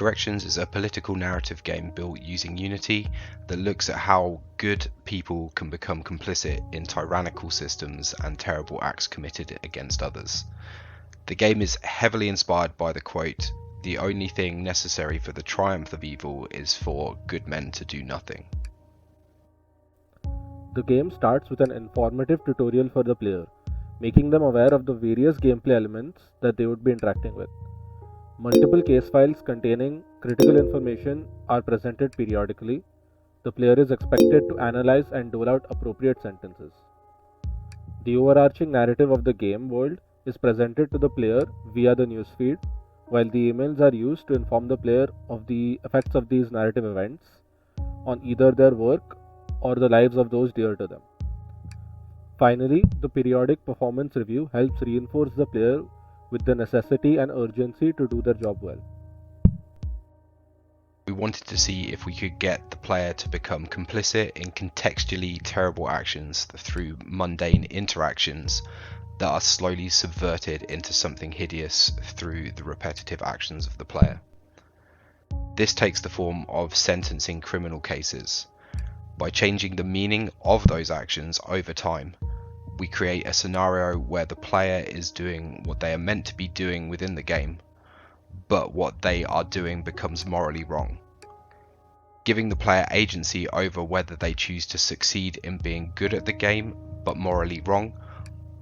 Corrections is a political narrative game built using Unity that looks at how good people can become complicit in tyrannical systems and terrible acts committed against others. The game is heavily inspired by the quote, "The only thing necessary for the triumph of evil is for good men to do nothing." The game starts with an informative tutorial for the player, making them aware of the various gameplay elements that they would be interacting with. Multiple case files containing critical information are presented periodically. The player is expected to analyze and dole out appropriate sentences. The overarching narrative of the game world is presented to the player via the newsfeed, while the emails are used to inform the player of the effects of these narrative events on either their work or the lives of those dear to them. Finally, the periodic performance review helps reinforce the player with the necessity and urgency to do their job well. We wanted to see if we could get the player to become complicit in contextually terrible actions through mundane interactions that are slowly subverted into something hideous through the repetitive actions of the player. This takes the form of sentencing criminal cases. By changing the meaning of those actions over time, we create a scenario where the player is doing what they are meant to be doing within the game, but what they are doing becomes morally wrong. Giving the player agency over whether they choose to succeed in being good at the game but morally wrong,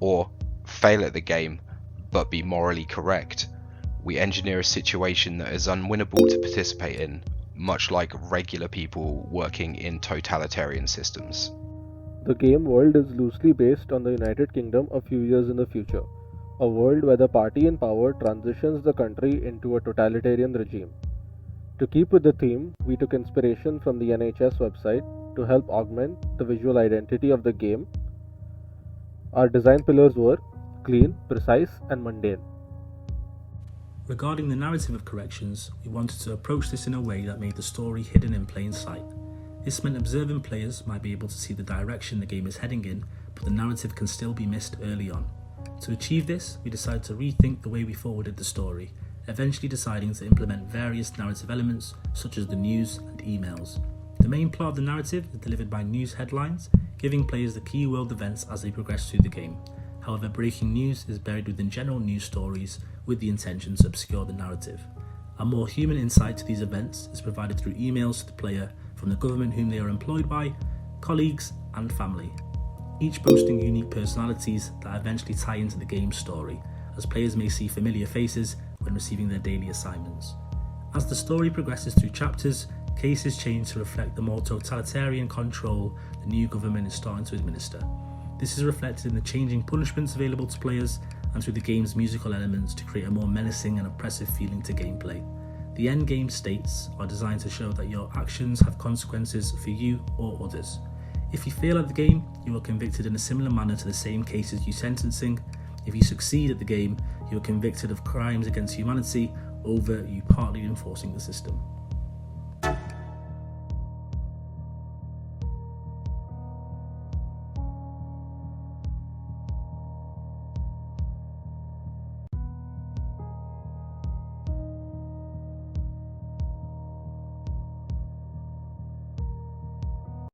or fail at the game but be morally correct, we engineer a situation that is unwinnable to participate in, much like regular people working in totalitarian systems. The game world is loosely based on the United Kingdom a few years in the future, a world where the party in power transitions the country into a totalitarian regime. To keep with the theme, we took inspiration from the NHS website to help augment the visual identity of the game. Our design pillars were clean, precise, and mundane. Regarding the narrative of Corrections, we wanted to approach this in a way that made the story hidden in plain sight. This meant observant players might be able to see the direction the game is heading in, but the narrative can still be missed early on. To achieve this, we decided to rethink the way we forwarded the story, eventually deciding to implement various narrative elements such as the news and emails. The main plot of the narrative is delivered by news headlines, giving players the key world events as they progress through the game. However, breaking news is buried within general news stories with the intention to obscure the narrative. A more human insight to these events is provided through emails to the player from the government whom they are employed by, colleagues, and family, each boasting unique personalities that eventually tie into the game's story, as players may see familiar faces when receiving their daily assignments. As the story progresses through chapters, cases change to reflect the more totalitarian control the new government is starting to administer. This is reflected in the changing punishments available to players and through the game's musical elements to create a more menacing and oppressive feeling to gameplay. The end game states are designed to show that your actions have consequences for you or others. If you fail at the game, you are convicted in a similar manner to the same cases you sentencing. If you succeed at the game, you are convicted of crimes against humanity over you partly enforcing the system.